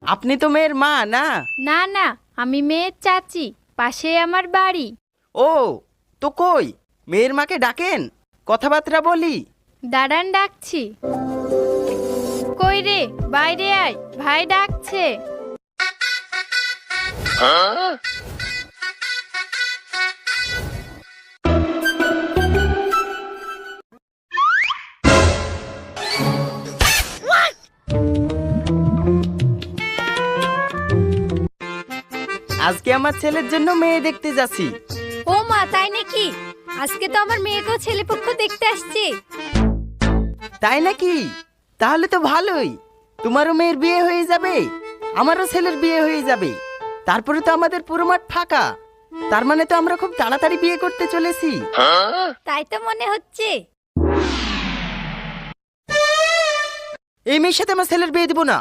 আপনি তো মেয়ের মা না? না না, আমি মেয়ের চাচি, পাশে আমার বাড়ি। ও, তো কই মেয়ের মাকে ডাকেন, কথাবার্তা বলি। দাঁড়ান ডাকছি। কই রে, বাইরে আয়, ভাই ডাকছে। আজকে আমার ছেলের জন্য মেয়ে দেখতে যাচ্ছি। ও মা, তাই নাকি? আজকে তো আমার মেয়েকেও ছেলেপক্ষ দেখতে আসছে। তাই নাকি? তাহলে তো ভালোই, তোমারও মেয়ের বিয়ে হয়ে যাবে, আমারও ছেলের বিয়ে হয়ে যাবে, তারপরে তো আমাদের পুরো মাঠ ফাঁকা। তার মানে তো আমরা খুব তাড়াতাড়ি বিয়ে করতে চলেছি। তাই তো মনে হচ্ছে। এই মেয়ের সাথে আমার ছেলের বিয়ে দিব না।